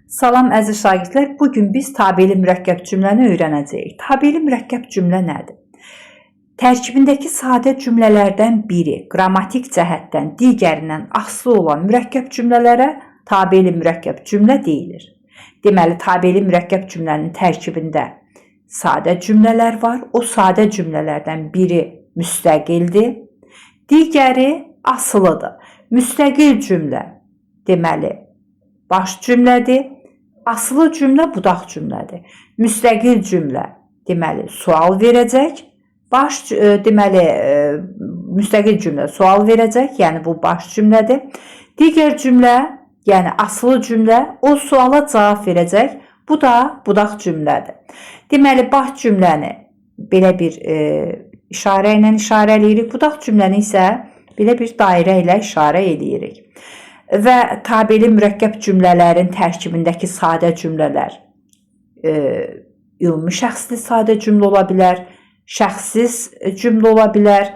Salam əziz şagirdlər, bugün biz tabeli mürəkkəb cümləni öyrənəcəyik. Tabeli mürəkkəb cümlə nədir? Tərkibindəki sadə cümlələrdən biri qrammatik cəhətdən digərindən asılı olan mürəkkəb cümlələrə tabeli mürəkkəb cümlə deyilir. Deməli, tabeli mürəkkəb cümlənin tərkibində sadə cümlələr var. O sadə cümlələrdən biri müstəqildir, digəri asılıdır. Müstəqil cümlə deməli baş cümlədir. Asılı cümlə budaq cümlədir. Müstəqil cümlə deməli sual verəcək. Müstəqil cümlə sual verəcək, yəni bu baş cümlədir. Digər cümlə, yəni asılı cümlə o suala cavab verəcək. Bu da budaq cümlədir. Deməli baş cümləni belə bir işarə ilə işarə eləyirik. Budaq cümləni isə belə bir dairə ilə işarə eləyirik. Və tabeli mürəkkəb cümlələrin tərkibindəki sadə cümlələr ümumi şəxsli sadə cümlə ola bilər, şəxssiz cümlə ola bilər,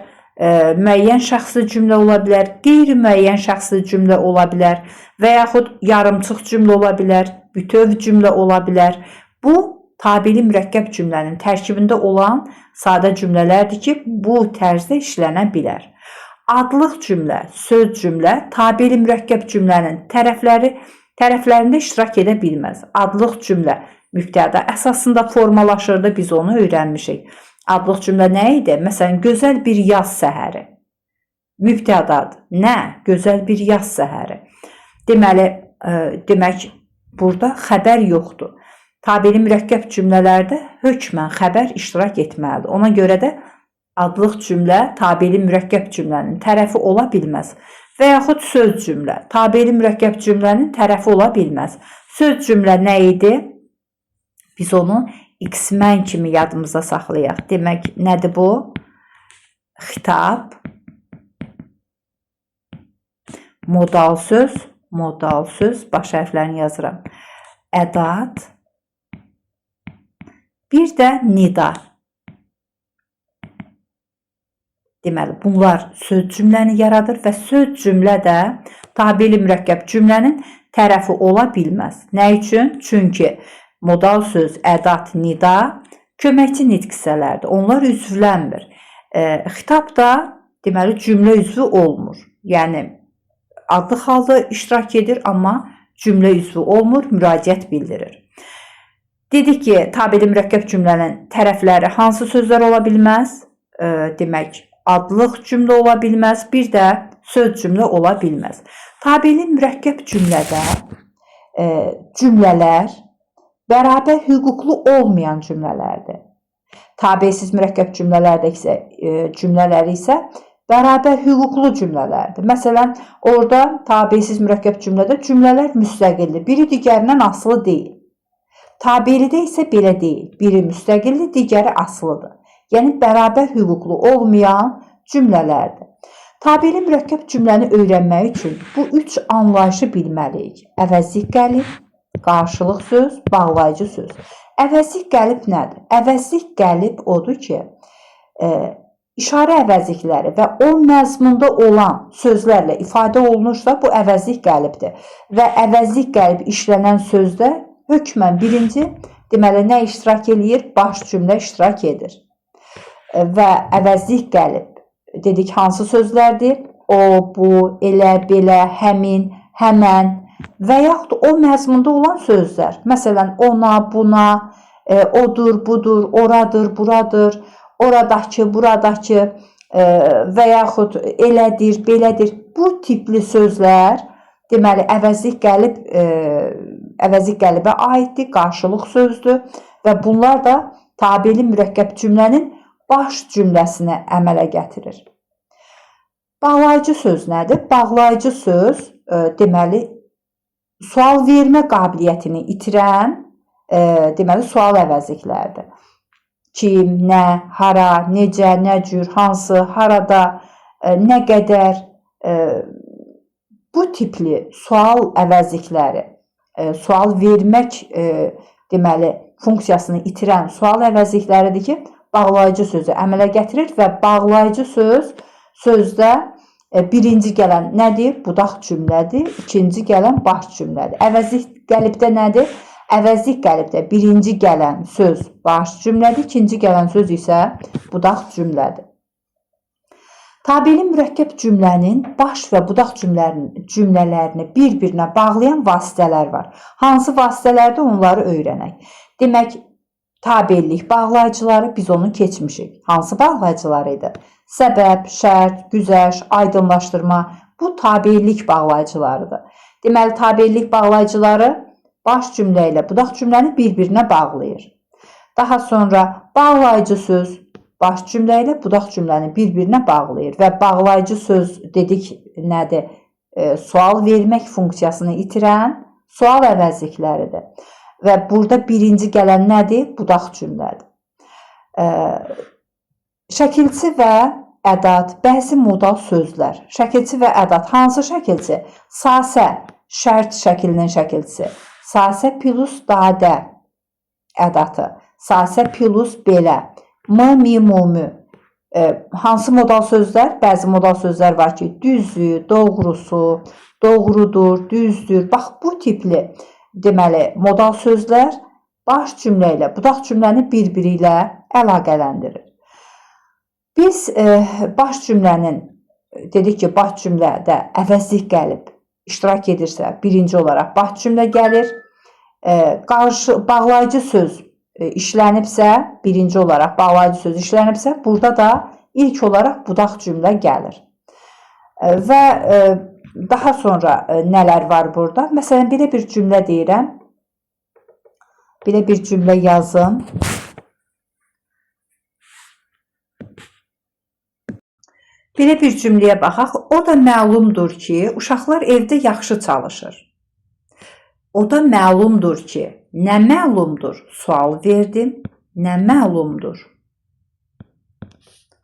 müəyyən şəxsli cümlə ola bilər, qeyri-müəyyən şəxsli cümlə ola bilər və yaxud yarımçıq cümlə ola bilər, bütöv cümlə ola bilər. Bu, tabeli mürəkkəb cümlənin tərkibində olan sadə cümlələrdir ki, bu tərzdə işlənə bilər. Adlıq cümlə, söz cümlə tabeli mürəkkəb cümlənin tərəflərində iştirak edə bilməz. Adlıq cümlə mübtəda əsasında formalaşırdı, biz onu öyrənmişik. Adlıq cümlə nə idi? Məsələn, gözəl bir yaz səhəri. Mübtədadır. Nə? Gözəl bir yaz səhəri. Demək, burada xəbər yoxdur. Tabeli mürəkkəb cümlələrdə hökmən xəbər iştirak etməlidir. Ona görə də adlıq cümlə tabeli mürəkkəb cümlənin tərəfi ola bilməz. Və yaxud söz cümlə tabeli mürəkkəb cümlənin tərəfi ola bilməz. Söz cümlə nə idi? Biz onu x-mən kimi yadımıza saxlayaq. Demək, nədir bu? Xitab, modal söz, baş hərflərini yazıram. Ədat, bir də nida. Deməli, bunlar söz cümləni yaradır və söz cümlə də tabeli mürəkkəb cümlənin tərəfi ola bilməz. Nə üçün? Çünki modal söz, ədat, nida köməkçi nitq hissələrdir. Onlar üzvlənmir. Xitab da deməli cümlə üzvü olmur. Yəni adlı halda iştirak edir, amma cümlə üzvü olmur, müraciət bildirir. Dedik ki, tabeli mürəkkəb cümlənin tərəfləri hansı sözlər ola bilməz? Demək, adlıq cümlə ola bilməz, bir də söz cümlə ola bilməz. Tabeli mürəkkəb cümlədə cümlələr bərabər hüquqlu olmayan cümlələrdir. Tabesiz mürəkkəb cümlələri isə bərabər hüquqlu cümlələrdir. Məsələn, orada tabesiz mürəkkəb cümlədə cümlələr müstəqildir. Biri digərindən asılı deyil. Tabelidə isə belə deyil. Biri müstəqildir, digəri asılıdır. Yəni, bərabər hüquqlu olmayan cümlələrdir. Tabeli mürəkkəb cümləni öyrənmək üçün bu üç anlayışı bilməliyik. Əvəzlik qəlib, qarşılıq söz, bağlayıcı söz. Əvəzlik qəlib nədir? Əvəzlik qəlib odur ki, işarə əvəzlikləri və o məzmunda olan sözlərlə ifadə olunursa, bu əvəzlik qəlibdir. Və əvəzlik qəlib işlənən sözdə hökmən birinci, deməli, nə iştirak edir? Baş cümlə iştirak edir. Və əvəzlik qəlib dedik hansı sözlərdir? O, bu, elə, belə, həmin, həmən və yaxud o məzmunda olan sözlər. Məsələn, ona, buna, odur, budur, oradır, buradır, oradakı, buradakı və yaxud elədir, belədir. Bu tipli sözlər deməli əvəzlik qəlibə aiddir, qarşılıq sözdür və bunlar da tabeli mürəkkəb cümlənin baş cümləsinə əmələ gətirir. Bağlayıcı söz nədir? Bağlayıcı söz deməli sual vermə qabiliyyətini itirən deməli sual əvəzliklərdir. Kim, nə, hara, necə, nə cür, hansı, harada, nə qədər bu tipli sual əvəzlikləri, sual vermək deməli funksiyasını itirən sual əvəzlikləridir ki, bağlayıcı sözü əmələ gətirir və bağlayıcı söz sözdə Birinci gələn nədir? Budaq cümlədir. İkinci gələn baş cümlədir. Əvəzlik qəlibdə nədir? Əvəzlik qəlibdə birinci gələn söz baş cümlədir. İkinci gələn söz isə budaq cümlədir. Tabeli mürəkkəb cümlənin baş və budaq cümlələrini bir-birinə bağlayan vasitələr var. Hansı vasitələrdə onları öyrənək. Demək, tabellik bağlayıcıları biz onu keçmişik. Hansı bağlayıcılar idi? Səbəb, şərt, güzəşt, aydınlaşdırma bu tabellik bağlayıcılarıdır. Deməli, tabellik bağlayıcıları baş cümlə ilə budaq cümləni bir-birinə bağlayır. Daha sonra bağlayıcı söz baş cümlə ilə budaq cümləni bir-birinə bağlayır və bağlayıcı söz dedik nədir? Sual vermək funksiyasını itirən sual əvəzlikləridir. Və burada birinci gələn nədir? Budaq cümlədir. Şəkilçi və ədat, bəzi modal sözlər. Şəkilçi və ədat hansı şəkilçi? Sasə, şərt şəklinin şəkilçisi. Sasə plus dadə ədatı. Sasə plus belə. Mi, mu. Hansı modal sözlər? Bəzi modal sözlər var ki, düzü, doğrusu, doğrudur, düzdür. Bax, bu tipli deməli modal sözlər baş cümlə ilə budaq cümləni bir-biri ilə əlaqələndirir. Biz baş cümlənin dedik ki, baş cümlədə əvəzlik gəlib iştirak edirsə, birinci olaraq baş cümlə gəlir. Bağlayıcı söz işlənibsə, birinci olaraq bağlayıcı söz işlənibsə, burada da ilk olaraq budaq cümlə gəlir. Və daha sonra nələr var burada? Məsələn, belə bir cümlə deyirəm. Belə bir cümlə yazım. Belə bir cümləyə baxaq. O da məlumdur ki, uşaqlar evdə yaxşı çalışır. O da məlumdur ki, nə məlumdur? Sual verdim. Nə məlumdur?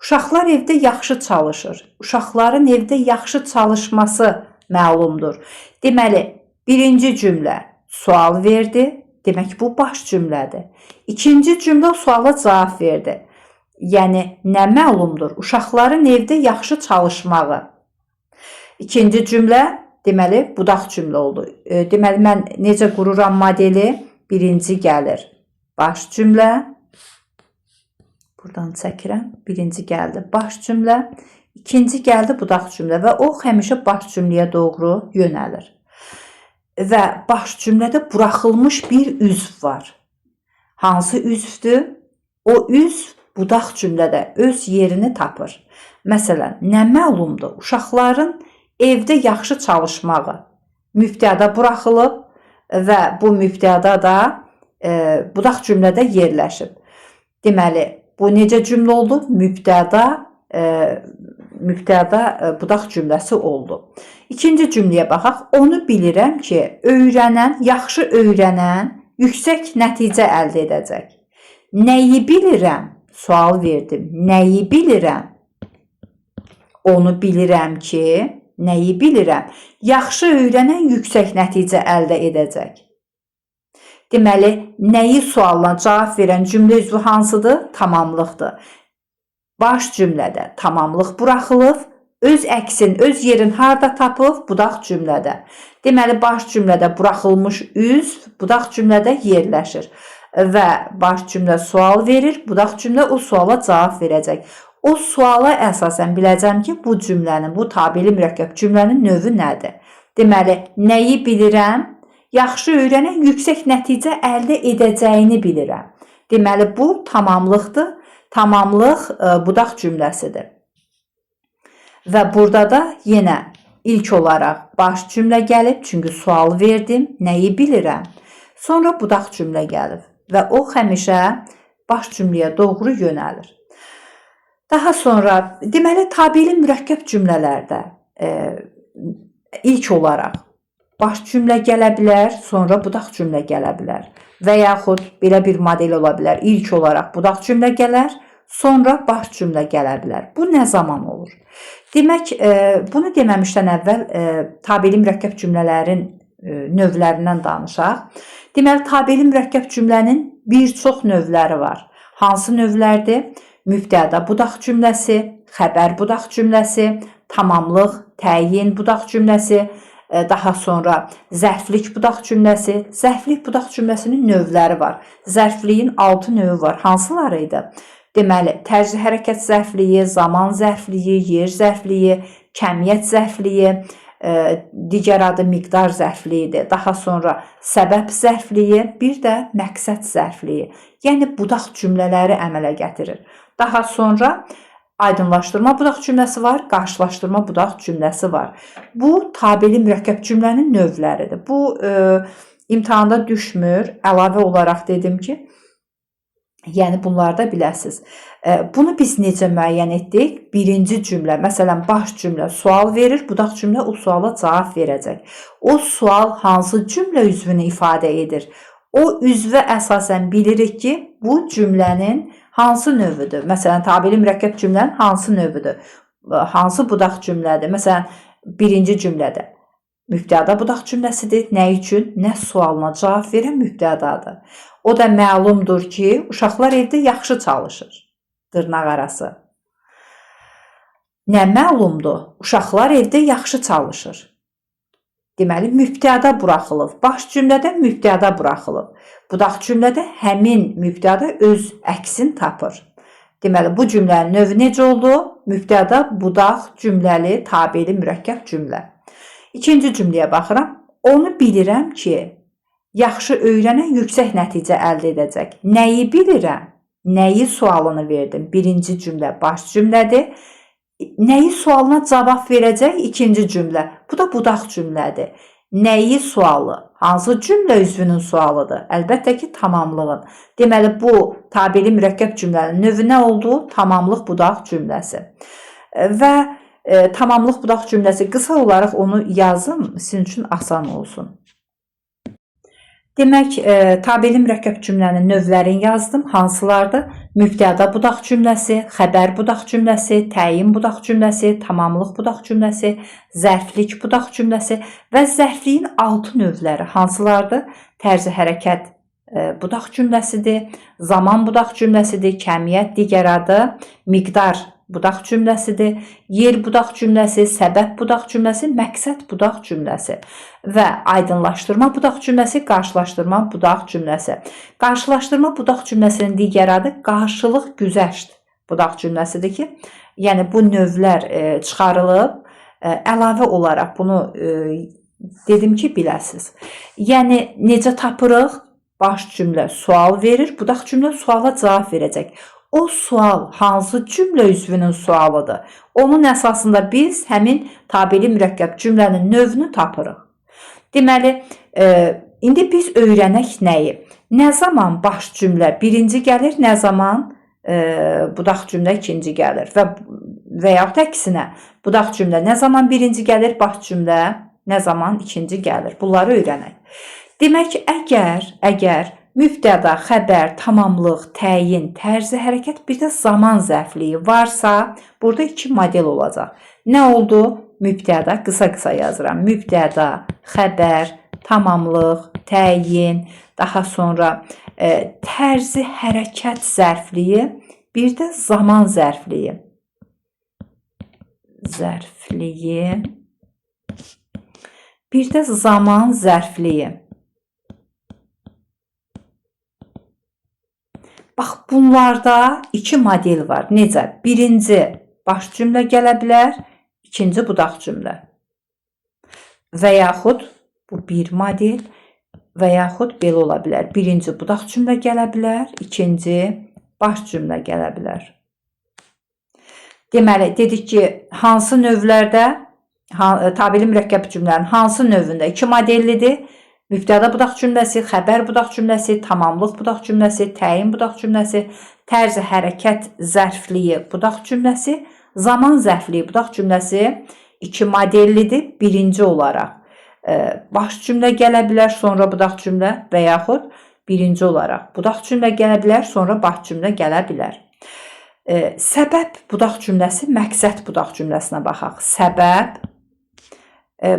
Uşaqlar evdə yaxşı çalışır. Uşaqların evdə yaxşı çalışması məlumdur. Deməli, birinci cümlə sual verdi. Demək, bu baş cümlədir. İkinci cümlə suala cavab verdi. Yəni, nə məlumdur? Uşaqların evdə yaxşı çalışmağı. İkinci cümlə, deməli, budaq cümlə oldu. Deməli, mən necə qururam modeli? Birinci gəlir baş cümlə. Buradan çəkirəm. Birinci gəldi baş cümlə. İkinci gəldi budaq cümlə və o həmişə baş cümləyə doğru yönəlir. Və baş cümlədə buraxılmış bir üzv var. Hansı üzvdür? O üzv budaq cümlədə öz yerini tapır. Məsələn, nə məlumdur? Uşaqların evdə yaxşı çalışmağı. Mübtəda buraxılıb və bu mübtəda da budaq cümlədə yerləşib. Deməli, bu necə cümlə oldu? Mübtəda budaq cümləsi oldu. İkinci cümləyə baxaq. Onu bilirəm ki, yaxşı öyrənən yüksək nəticə əldə edəcək. Nəyi bilirəm? Sual verdim. Nəyi bilirəm? Onu bilirəm ki, nəyi bilirəm? Yaxşı öyrənən yüksək nəticə əldə edəcək. Deməli, nəyi sualına cavab verən cümlə üzvü hansıdır? Tamamlıqdır. Baş cümlədə tamamlıq buraxılıb, öz əksin, öz yerin harda tapıb? Budaq cümlədə. Deməli, baş cümlədə buraxılmış üzv, budaq cümlədə yerləşir. Və baş cümlə sual verir, budaq cümlə o suala cavab verəcək. O suala əsasən biləcəm ki, bu cümlənin, bu tabeli mürəkkəb cümlənin növü nədir? Deməli, nəyi bilirəm? Yaxşı öyrənən yüksək nəticə əldə edəcəyini bilirəm. Deməli, bu tamamlıqdır. Tamamlıq budaq cümləsidir. Və burada da yenə ilk olaraq baş cümlə gəlib, çünki sual verdim, nəyi bilirəm. Sonra budaq cümlə gəlib və o həmişə baş cümləyə doğru yönəlir. Daha sonra, deməli, tabeli mürəkkəb cümlələrdə ilk olaraq baş cümlə gələ bilər, sonra budaq cümlə gələ bilər. Və yaxud belə bir model ola bilər. İlk olaraq budaq cümlə gələr, sonra baş cümlə gələ bilər. Bu nə zaman olur? Demək, bunu deməmişdən əvvəl tabeli mürəkkəb cümlələrin növlərindən danışaq. Deməli, tabeli mürəkkəb cümlənin bir çox növləri var. Hansı növlərdir? Mübtəda budaq cümləsi, xəbər budaq cümləsi, tamamlıq təyin budaq cümləsi, daha sonra zərflik budaq cümləsi. Zərflik budaq cümləsinin növləri var. Zərfliyin 6 növü var. Hansıları idi? Deməli, tərzi hərəkət zərfliyi, zaman zərfliyi, yer zərfliyi, kəmiyyət zərfliyi, digər adı miqdar zərfliyidir. Daha sonra səbəb zərfliyi, bir də məqsəd zərfliyi. Yəni, budaq cümlələri əmələ gətirir. Daha sonra aydınlaşdırma budaq cümləsi var, qarşılaşdırma budaq cümləsi var. Bu, tabeli mürəkkəb cümlənin növləridir. Bu, imtahanda düşmür. Əlavə olaraq dedim ki, yəni bunlarda biləsiniz. Bunu biz necə müəyyən etdik? Birinci cümlə, məsələn, baş cümlə sual verir, budaq cümlə o suala cavab verəcək. O sual hansı cümlə üzvünü ifadə edir? O üzvə əsasən bilirik ki, bu cümlənin hansı növüdür? Məsələn, tabeli mürəkkəb cümlənin hansı növüdür? Hansı budaq cümlədir? Məsələn, birinci cümlədə mübtəda budaq cümləsidir. Nə üçün? Nə sualına cavab verən mübtədadır. O da məlumdur ki, uşaqlar evdə yaxşı çalışır. Dırnaq arası. Nə məlumdur? Uşaqlar evdə yaxşı çalışır. Deməli, mübtəda buraxılıb. Baş cümlədə mübtəda buraxılıb. Budaq cümlədə həmin mübtəda öz əksini tapır. Deməli, bu cümlənin növü necə oldu? Mübtəda, budaq, cümləli, tabeli, mürəkkəb cümlə. İkinci cümləyə baxıram. Onu bilirəm ki, yaxşı öyrənən yüksək nəticə əldə edəcək. Nəyi bilirəm? Nəyi sualını verdim? Birinci cümlə baş cümlədir. Nəyi sualına cavab verəcək? İkinci cümlə. Bu da budaq cümlədir. Nəyi sualı? Hansı cümlə üzvünün sualıdır? Əlbəttə ki, tamamlığın. Deməli, bu tabeli mürəkkəb cümlənin növü nə oldu? Tamamlıq budaq cümləsi. Və tamamlıq budaq cümləsi, qısa olaraq onu yazım, sizin üçün asan olsun. Demək, tabeli mürəkkəb cümlənin növlərini yazdım. Hansılardır? Mübtəda budaq cümləsi, xəbər budaq cümləsi, təyin budaq cümləsi, tamamlıq budaq cümləsi, zərflik budaq cümləsi və zərfliyin 6 növləri hansılardır? Tərzi hərəkət budaq cümləsidir, zaman budaq cümləsidir, kəmiyyət digər adı, miqdar budaq cümləsidir, yer budaq cümləsi, səbəb budaq cümləsi, məqsəd budaq cümləsi və aydınlaşdırma budaq cümləsi, qarşılaşdırma budaq cümləsi. Qarşılaşdırma budaq cümləsinin digər adı qarşılıq güzəşt budaq cümləsidir ki, yəni bu növlər çıxarılıb, əlavə olaraq bunu dedim ki, biləsiniz. Yəni, necə tapırıq? Baş cümlə sual verir, budaq cümlə suala cavab verəcək. O sual hansı cümlə üzvünün sualıdır? Onun əsasında biz həmin tabeli mürəkkəb cümlənin növünü tapırıq. Deməli, indi biz öyrənək nəyi? Nə zaman baş cümlə birinci gəlir, nə zaman budaq cümlə ikinci gəlir və yaxud əksinə budaq cümlə nə zaman birinci gəlir, baş cümlə nə zaman ikinci gəlir? Bunları öyrənək. Demək, əgər mübtəda, xəbər, tamamlıq, təyin, tərzi hərəkət, bir də zaman zərfliyi varsa, burada 2 model olacaq. Nə oldu? Mübtəda, qısa-qısa yazıram. Mübtəda, xəbər, tamamlıq, təyin, daha sonra tərzi hərəkət zərfliyi, bir də zaman zərfliyi. Bir də zaman zərfliyi. Bax, bunlarda 2 model var. Necə? Birinci baş cümlə gələ bilər, ikinci budaq cümlə. Və yaxud bu bir model və yaxud belə ola bilər. Birinci budaq cümlə gələ bilər, ikinci baş cümlə gələ bilər. Deməli, dedik ki, hansı növlərdə, tabeli mürəkkəb cümlənin hansı növündə 2 modellidir? Mübtəda budaq cümləsi, xəbər budaq cümləsi, tamamlıq budaq cümləsi, təyin budaq cümləsi, tərzi hərəkət zərfliyi budaq cümləsi, zaman zərfliyi budaq cümləsi 2 modellidir. Birinci olaraq baş cümlə gələ bilər, sonra budaq cümlə və yaxud birinci olaraq budaq cümlə gələ bilər, sonra baş cümlə gələ bilər. Səbəb budaq cümləsi, məqsəd budaq cümləsinə baxaq. Səbəb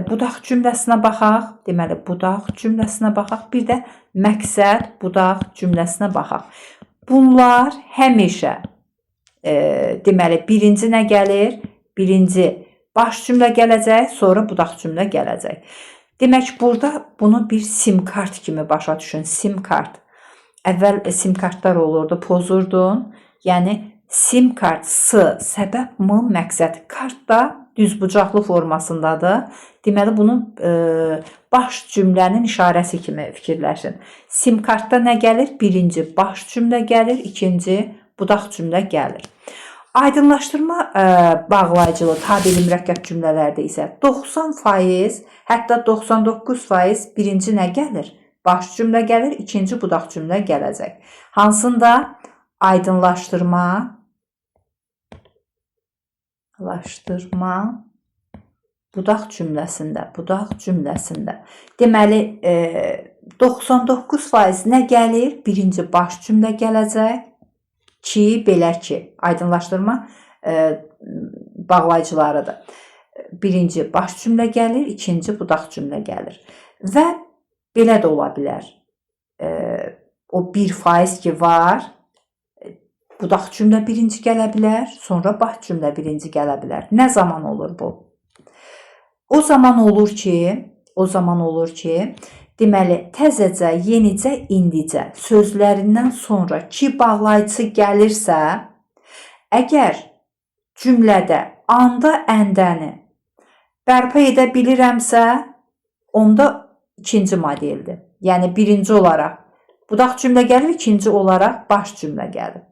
budaq cümləsinə baxaq, deməli budaq cümləsinə baxaq, bir də məqsəd budaq cümləsinə baxaq. Bunlar həmişə, deməli birinci nə gəlir? Birinci baş cümlə gələcək, sonra budaq cümlə gələcək. Demək, burada bunu bir sim kart kimi başa düşün. Sim kart. Əvvəl sim kartlar olurdu, pozurdun. Yəni sim kart, səbəb, məqsəd. Kart da düzbucaqlı formasındadır. Deməli, bunun baş cümlənin işarəsi kimi fikirləşin. Sim kartda nə gəlir? Birinci baş cümlə gəlir, ikinci budaq cümlə gəlir. Aydınlaşdırma bağlayıcılı tabeli mürəkkəb cümlələrdə isə 90%, hətta 99% birinci nə gəlir? Baş cümlə gəlir, ikinci budaq cümlə gələcək. Hansında? Aydınlaşdırma budaq cümləsində. Deməli, 99% nə gəlir? Birinci baş cümlə gələcək. Ki, belə ki, aydınlaşdırma bağlayıcılarıdır. Birinci baş cümlə gəlir, ikinci budaq cümlə gəlir. Və belə də ola bilər. O 1% ki var, budaq cümlə birinci gələ bilər, sonra baş cümlə birinci gələ bilər. Nə zaman olur bu? O zaman olur ki, deməli, təzəcə, yenicə, indicə sözlərindən sonra ki bağlayıcısı gəlirsə, əgər cümlədə anda, əndəni bərpa edə bilirəmsə, onda ikinci modeldir. Yəni, birinci olaraq budaq cümlə gəlir, ikinci olaraq baş cümlə gəlir.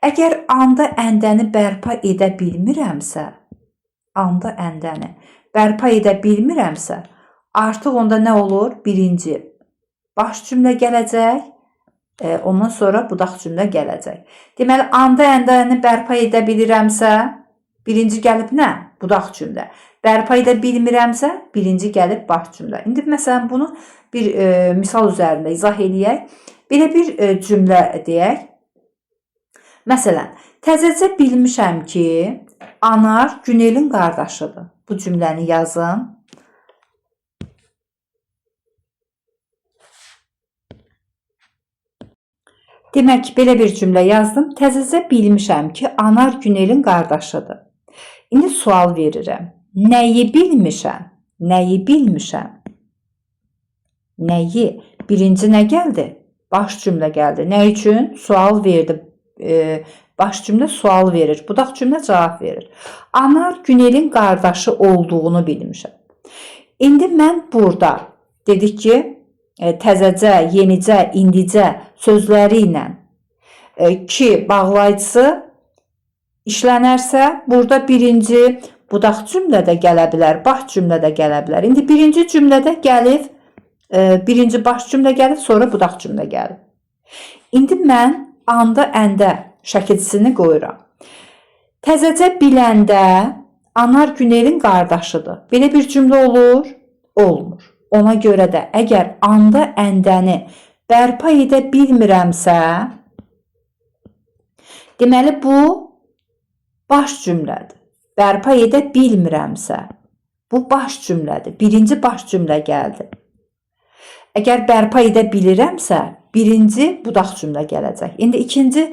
Əgər anda, əndəni bərpa edə bilmirəmsə, artıq onda nə olur? Birinci baş cümlə gələcək, ondan sonra budaq cümlə gələcək. Deməli, anda, əndəni bərpa edə bilirəmsə, birinci gəlib nə? Budaq cümlə. Bərpa edə bilmirəmsə, birinci gəlib baş cümlə. İndi məsələn, bunu bir misal üzərində izah eləyək. Belə bir cümlə deyək. Məsələn, təzəcə bilmişəm ki, Anar Günelin qardaşıdır. Bu cümləni yazın. Demək, belə bir cümlə yazdım. Təzəcə bilmişəm ki, Anar Günelin qardaşıdır. İndi sual verirəm. Nəyi bilmişəm? Nəyi? Birinci nə gəldi? Baş cümlə gəldi. Nə üçün? Sual verdi. Baş cümlə sual verir. Budaq cümlə cavab verir. Anar Günelin qardaşı olduğunu bilmişəm. İndi mən burada dedik ki, təzəcə, yenicə, indicə sözləri ilə ki bağlayıcısı işlənərsə, burada birinci budaq cümlə də gələ bilər, baş cümlə də gələ bilər. İndi birinci cümlədə gəlib, birinci baş cümlə gəlib, sonra budaq cümlə gəlib. İndi mən anda, əndə şəkilçisini qoyuram. Təzəcə biləndə Anar Günelin qardaşıdır. Belə bir cümlə olur? Olmur. Ona görə də əgər anda, əndəni bərpa edə bilmirəmsə, deməli bu baş cümlədir. Bərpa edə bilmirəmsə, bu baş cümlədir. Birinci baş cümlə gəldi. Əgər bərpa edə bilirəmsə, birinci budaq cümlə gələcək. İndi ikinci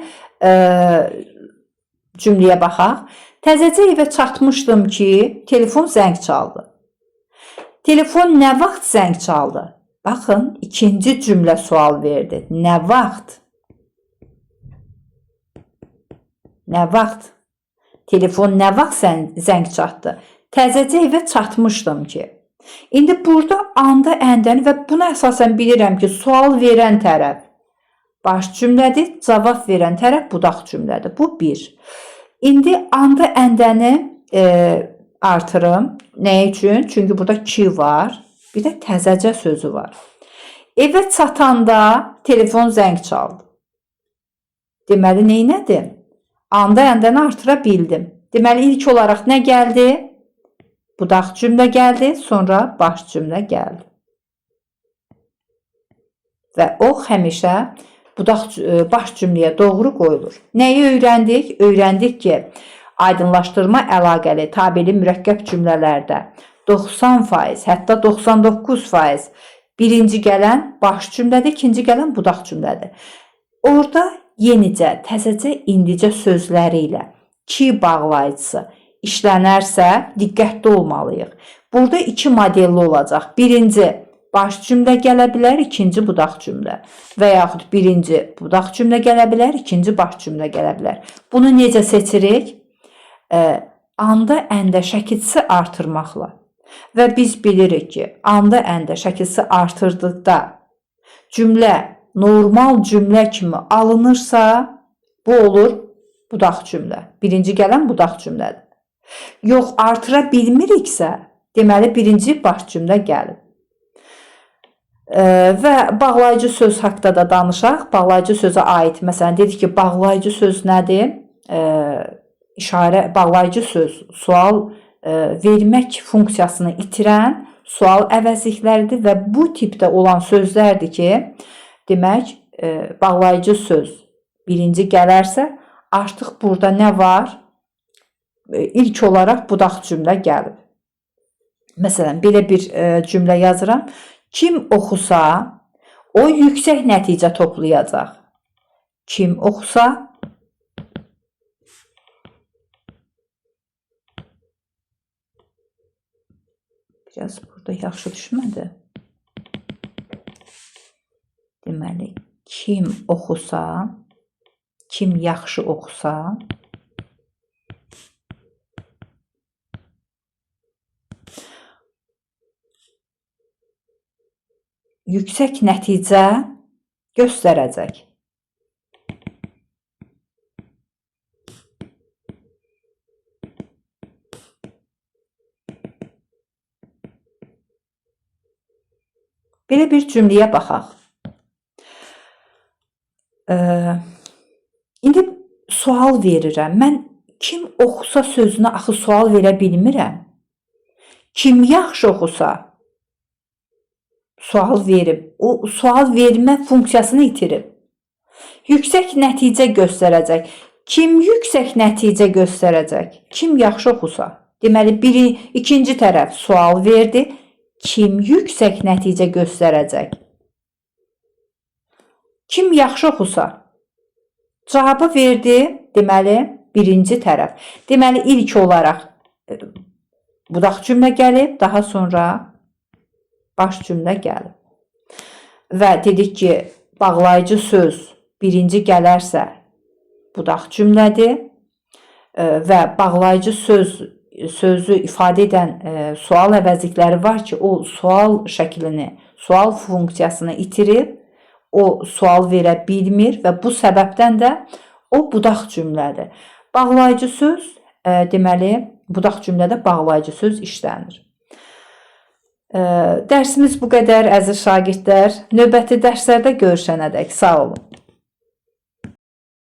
cümləyə baxaq. Təzəcə evə çatmışdım ki, telefon zəng çaldı. Telefon nə vaxt zəng çaldı? Baxın, ikinci cümlə sual verdi. Nə vaxt? Telefon nə vaxt zəng çatdı? Təzəcə evə çatmışdım ki. İndi burada anda, əndəni və buna əsasən bilirəm ki, sual verən tərəf baş cümlədir, cavab verən tərəf budaq cümlədir. Bu bir. İndi anda, əndəni artırım. Nə üçün? Çünki burada ki var, bir də təzəcə sözü var. Evə çatanda telefon zəng çaldı. Deməli, neynədim? Anda, əndəni artıra bildim. Deməli, ilk olaraq nə gəldi? Budaq cümlə gəldi, sonra baş cümlə gəldi. Və o həmişə baş cümləyə doğru qoyulur. Nəyi öyrəndik? Öyrəndik ki, aydınlaşdırma əlaqəli tabeli mürəkkəb cümlələrdə 90%, hətta 99% birinci gələn baş cümlədir, ikinci gələn budaq cümlədir. Orada yenicə, təzəcə, indicə sözləri ilə ki bağlayıcısı işlənərsə diqqətli olmalıyıq. Burada iki modelli olacaq. Birinci baş cümlə gələ bilər, ikinci budaq cümlə və yaxud birinci budaq cümlə gələ bilər, ikinci baş cümlə gələ bilər. Bunu necə seçirik? Anda əndə şəkilçisi artırmaqla. Və biz bilirik ki, anda əndə şəkilçisi artırdıqda cümlə normal cümlə kimi alınırsa, bu olur budaq cümlə. Birinci gələn budaq cümlədir. Yox, artıra bilmiriksə, deməli birinci baş cümlə gəlib. Və bağlayıcı söz haqqında da danışaq. Bağlayıcı sözə aid, məsələn, dedik ki, bağlayıcı söz nədir? Bağlayıcı söz sual vermək funksiyasını itirən sual əvəzlikləridir və bu tipdə olan sözlərdir ki, demək, bağlayıcı söz birinci gələrsə, artıq burada nə var? İlk olaraq budaq cümlə gəlib. Məsələn, belə bir cümlə yazıram. Kim oxusa, o yüksək nəticə toplayacaq. Kim oxusa, biraz burada yaxşı düşmədi. Deməli, kim oxusa, kim yaxşı oxusa, yüksək nəticə göstərəcək. Belə bir cümləyə baxaq. İndi sual verirəm. Mən kim oxusa sözünə axı sual verə bilmirəm. Kim yaxşı oxusa sual verib. O sual vermə funksiyasını itirib. Yüksək nəticə göstərəcək. Kim yüksək nəticə göstərəcək? Kim yaxşı oxusa. Deməli, ikinci tərəf sual verdi. Kim yüksək nəticə göstərəcək? Kim yaxşı oxusa? Cavabı verdi, deməli, birinci tərəf. Deməli, ilk olaraq budaq cümlə gəlib, daha sonra baş cümlə gəlib. Və dedik ki, bağlayıcı söz birinci gələrsə budaq cümlədir və bağlayıcı sözü ifadə edən sual əvəzlikləri var ki, o sual şəklini, sual funksiyasını itirib, o sual verə bilmir və bu səbəbdən də o budaq cümlədir. Bağlayıcı söz, deməli, budaq cümlədə bağlayıcı söz işlənir. Dərsimiz bu qədər, əziz şagirdlər. Növbəti dərslərdə görüşənədək sağ olun.